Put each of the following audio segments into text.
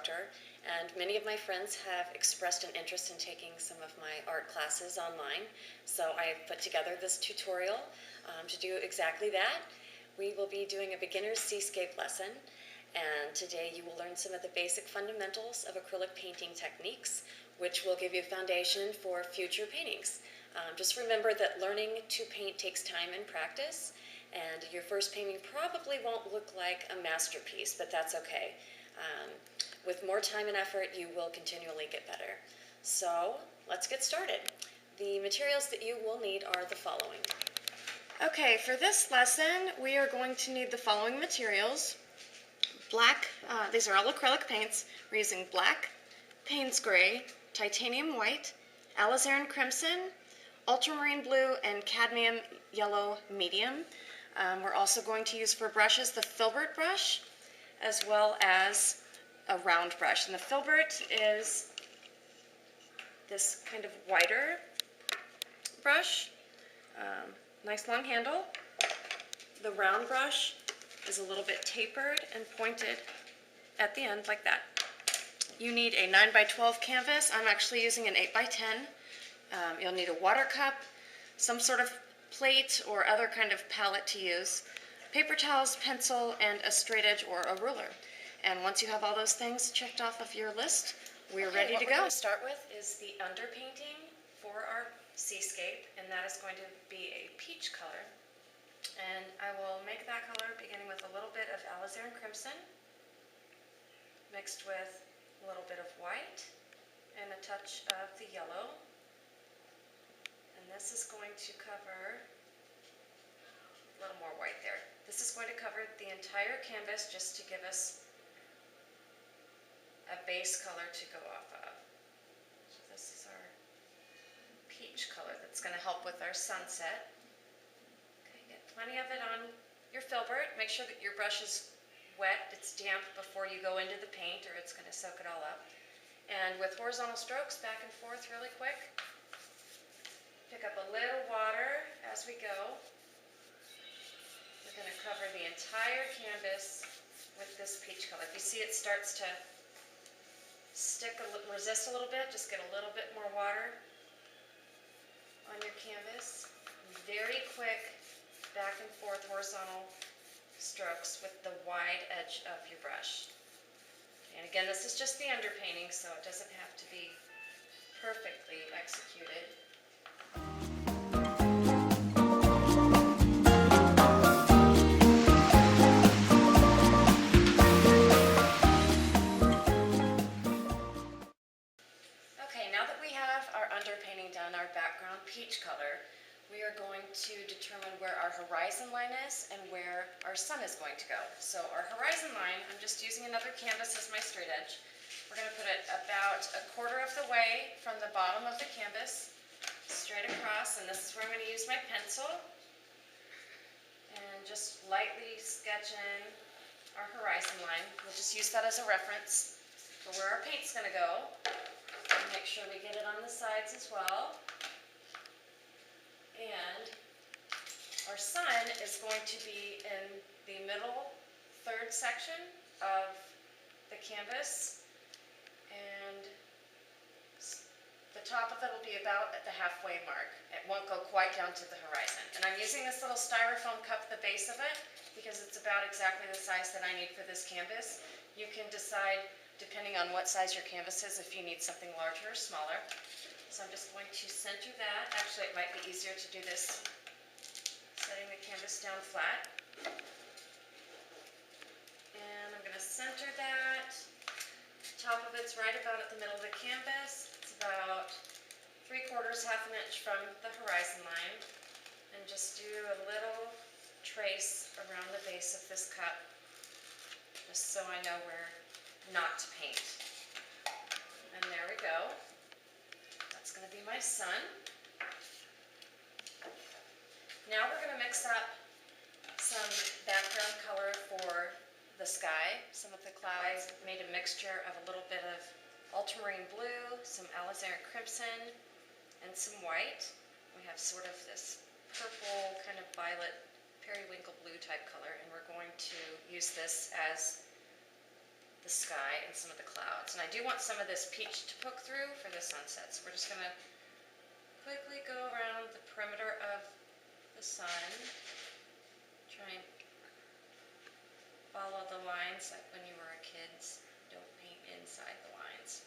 instructor, and many of my friends have expressed an interest in taking some of my art classes online. So I have put together this tutorial to do exactly that. We will be doing a beginner's seascape lesson, and today you will learn some of the basic fundamentals of acrylic painting techniques, which will give you a foundation for future paintings. Just remember that learning to paint takes time and practice, and your first painting probably won't look like a masterpiece, but that's okay. With more time and effort, you will continually get better. So let's get started. The materials that you will need are the following. Okay, for this lesson, we are going to need the following materials. Black, these are all acrylic paints. We're using black, Payne's gray, titanium white, alizarin crimson, ultramarine blue, and cadmium yellow medium. We're also going to use for brushes the filbert brush, as well as a round brush. And the filbert is this kind of wider brush, nice long handle. The round brush is a little bit tapered and pointed at the end like that. You need a 9x12 canvas. I'm actually using an 8x10. You'll need a water cup, some sort of plate or other kind of palette to use, paper towels, pencil, and a straight edge or a ruler. And once you have all those things checked off of your list, we're ready to go. What we're going to start with is the underpainting for our seascape, and that is going to be a peach color. And I will make that color beginning with a little bit of alizarin crimson, mixed with a little bit of white and a touch of the yellow. And this is going to cover a little more white there. This is going to cover the entire canvas just to give us a base color to go off of. So this is our peach color that's going to help with our sunset. Okay, get plenty of it on your filbert. Make sure that your brush is wet, it's damp before you go into the paint, or it's going to soak it all up. And with horizontal strokes back and forth really quick, pick up a little water as we go. We're going to cover the entire canvas with this peach color. If you see it starts to resist a little bit, just get a little bit more water on your canvas. Very quick back and forth horizontal strokes with the wide edge of your brush. And again, this is just the underpainting, so it doesn't have to be perfectly executed. Okay, now that we have our underpainting done, our background peach color, we are going to determine where our horizon line is and where our sun is going to go. So our horizon line, I'm just using another canvas as my straight edge. We're going to put it about a quarter of the way from the bottom of the canvas, straight across, and this is where I'm going to use my pencil and just lightly sketch in our horizon line. We'll just use that as a reference for where our paint's going to go. And make sure we get it on the sides as well. And our sun is going to be in the middle third section of the canvas, and the top of it will be about at the halfway mark. It won't go quite down to the horizon. And I'm using this little styrofoam cup at the base of it because it's about exactly the size that I need for this canvas. You can decide, depending on what size your canvas is, if you need something larger or smaller. So I'm just going to center that. Actually, it might be easier to do this setting the canvas down flat. And I'm going to center that. Top of it's right about at the middle of the canvas. It's about 3/4, half an inch from the horizon line. And just do a little trace around the base of this cup, just so I know where not to paint. And there we go. That's going to be my sun. Now we're going to mix up some background color for the sky. Some of the clouds made a mixture of a little bit of ultramarine blue, some alizarin crimson, and some white. We have sort of this purple, kind of violet, periwinkle blue type color, and we're going to use this as the sky and some of the clouds. And I do want some of this peach to poke through for the sunset. So we're just going to quickly go around the perimeter of the sun. Try and follow the lines like when you were a kid. Don't paint inside the lines.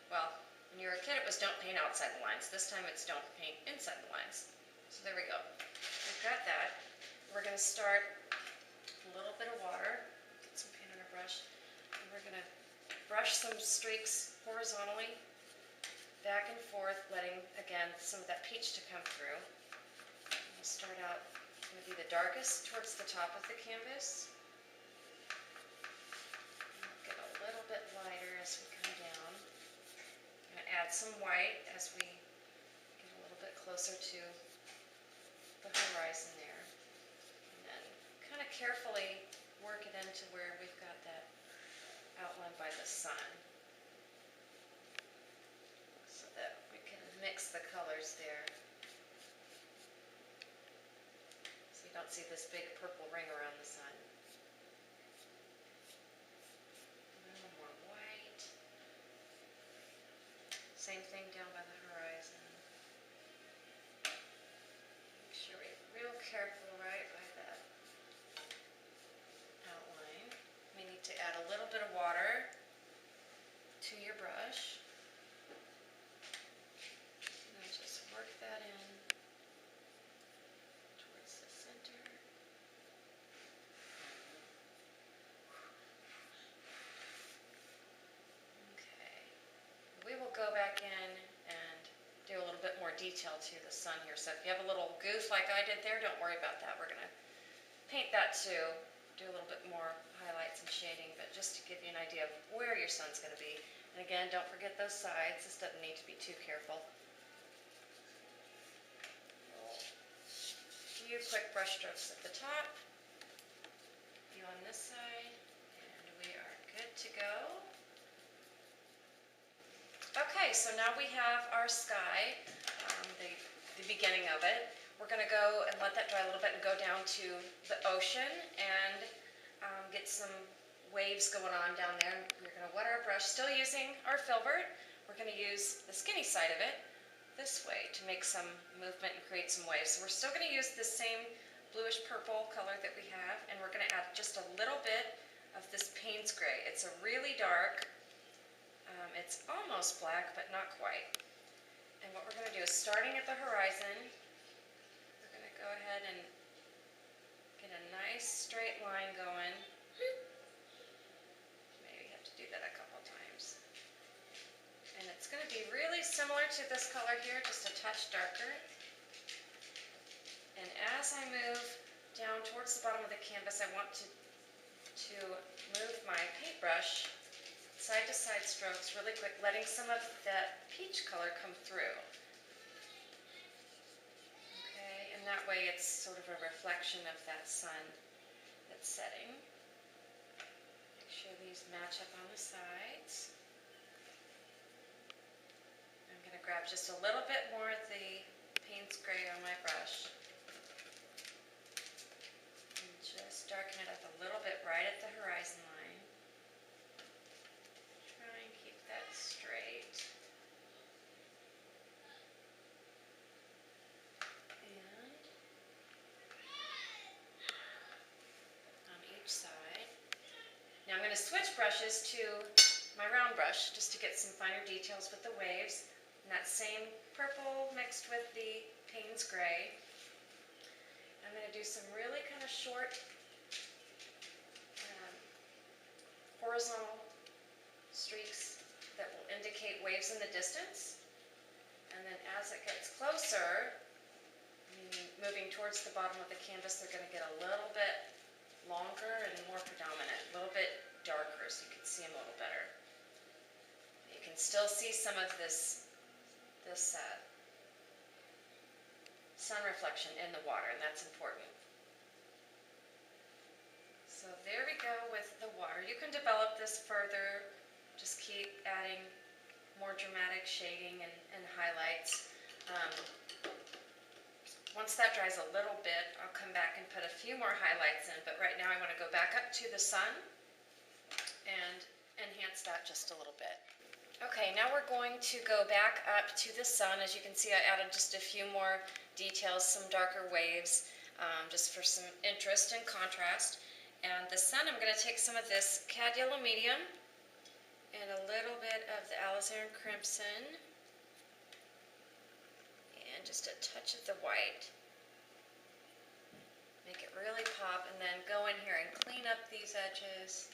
Well, when you were a kid it was don't paint outside the lines. This time it's don't paint inside the lines. So there we go. We've got that. We're going to start a little bit of water. Get some paint on our brush. And we're going to brush some streaks horizontally, back and forth, letting, again, some of that peach to come through. We'll start out, going to be the darkest towards the top of the canvas. We'll get a little bit lighter as we come down. I'm going to add some white as we get a little bit closer to the horizon there. And then kind of carefully work it into where we've got that outlined by the sun, so that we can mix the colors there. So you don't see this big purple ring around the sun. A little more white. Same thing down by the horizon. Make sure we're real careful right by that outline. We need to add a little bit of water to your brush. And just work that in towards the center. Okay. We will go back in and do a little bit more detail to the sun here. So if you have a little goof like I did there, don't worry about that. We're going to paint that too. Do a little bit more highlights and shading, but just to give you an idea of where your sun's going to be. And again, don't forget those sides. This doesn't need to be too careful. A few quick brush strokes at the top. A few on this side, and we are good to go. Okay, so now we have our sky, the beginning of it. We're going to go and let that dry a little bit and go down to the ocean and get some waves going on down there. We're going to wet our brush, still using our filbert. We're going to use the skinny side of it this way to make some movement and create some waves. So we're still going to use the same bluish purple color that we have, and we're going to add just a little bit of this Payne's Gray. It's a really dark, it's almost black, but not quite. And what we're going to do is, starting at the horizon, we're going to go ahead and get a nice straight line going. Maybe have to do that a couple times. And it's going to be really similar to this color here, just a touch darker. And as I move down towards the bottom of the canvas, I want to move my paintbrush side to side strokes really quick, letting some of that peach color come through. Okay, and that way it's sort of a reflection of that sun that's setting. Make sure these match up on the sides. I'm going to grab just a little bit more of the Payne's Gray on my brush and just darken it up a little bit right at the horizon line. Straight. And on each side. Now I'm going to switch brushes to my round brush just to get some finer details with the waves. And that same purple mixed with the Payne's Gray. I'm going to do some really kind of short horizontal streaks that will indicate waves in the distance. And then as it gets closer, moving towards the bottom of the canvas, they're going to get a little bit longer and more predominant, a little bit darker so you can see them a little better. You can still see some of this sun reflection in the water, and that's important. So there we go with the water. You can develop this further. Just keep adding more dramatic shading and highlights. Once that dries a little bit, I'll come back and put a few more highlights in, but right now I want to go back up to the sun and enhance that just a little bit. Okay, now we're going to go back up to the sun. As you can see, I added just a few more details, some darker waves, just for some interest and contrast. And the sun, I'm going to take some of this Cad Yellow Medium and a little bit of the alizarin crimson and just a touch of the white. Make it really pop, and then go in here and clean up these edges.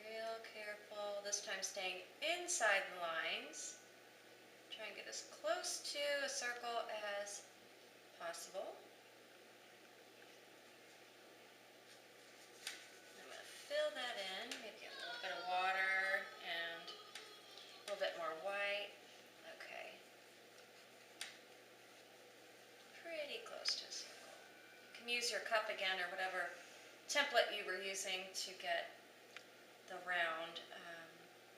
Real careful, this time staying inside the lines. Try and get as close to a circle as possible. I'm going to fill that in, maybe a little bit of water and a little bit more white. Okay. Pretty close to a circle. You can use your cup again or whatever template you were using to get the round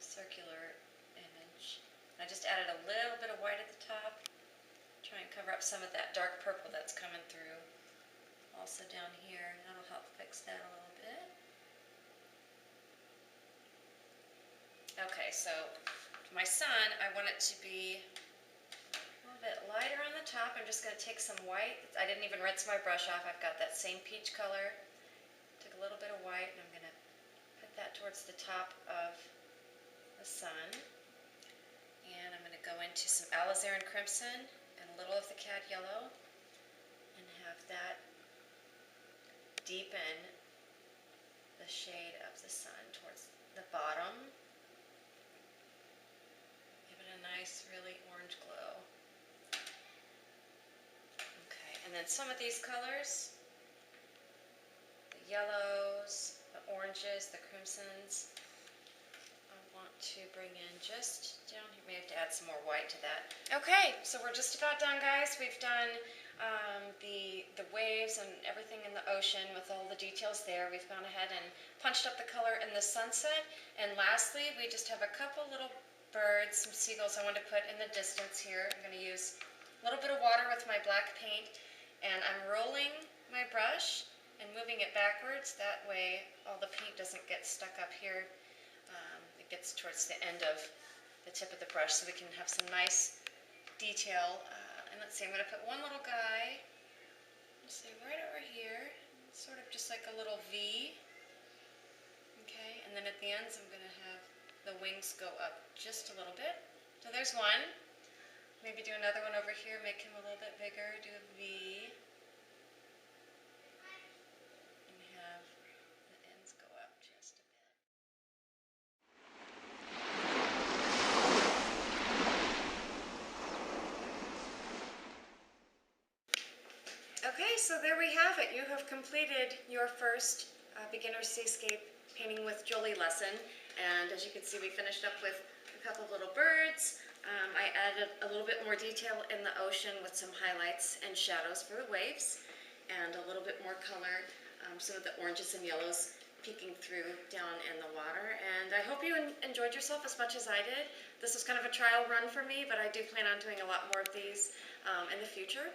circular image. I just added a little bit of white at the top. Try and cover up some of that dark purple that's coming through. Also down here, that'll help fix that a little bit. Okay, so my sun, I want it to be a little bit lighter on the top. I'm just going to take some white. I didn't even rinse my brush off. I've got that same peach color. Took a little bit of white, and I'm going to put that towards the top of the sun. And I'm going to go into some alizarin crimson and a little of the Cad Yellow and have that deepen the shade of the sun towards the bottom. Give it a nice, really orange glow. Okay, and then some of these colors, the yellows, the oranges, the crimsons, I want to bring in just down here. Maybe have to add some more white to that. Okay, so we're just about done, guys. We've done the waves and everything in the ocean with all the details there. We've gone ahead and punched up the color in the sunset. And lastly, we just have a couple little birds, some seagulls I want to put in the distance here. I'm going to use a little bit of water with my black paint, and I'm rolling my brush and moving it backwards. That way all the paint doesn't get stuck up here. It gets towards the end of the tip of the brush so we can have some nice detail. And let's see, I'm going to put one little guy, let's see, right over here, sort of just like a little V. Okay, and then at the ends I'm going to have the wings go up just a little bit. So there's one. Maybe do another one over here, make him a little bit bigger, do a V. And have the ends go up just a bit. Okay, so there we have it. You have completed your first beginner seascape painting with Joley lesson. And as you can see, we finished up with a couple of little birds. I added a little bit more detail in the ocean with some highlights and shadows for the waves, and a little bit more color, some of the oranges and yellows peeking through down in the water. And I hope you enjoyed yourself as much as I did. This was kind of a trial run for me, but I do plan on doing a lot more of these in the future.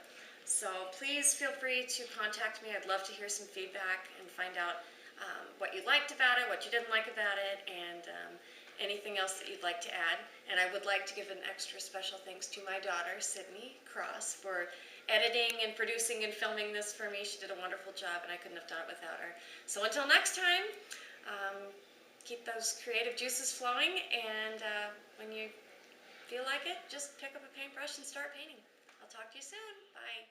So please feel free to contact me. I'd love to hear some feedback and find out what you liked about it, what you didn't like about it, and anything else that you'd like to add. And I would like to give an extra special thanks to my daughter, Sydney Cross, for editing and producing and filming this for me. She did a wonderful job, and I couldn't have done it without her. So until next time, keep those creative juices flowing, and when you feel like it, just pick up a paintbrush and start painting. I'll talk to you soon. Bye.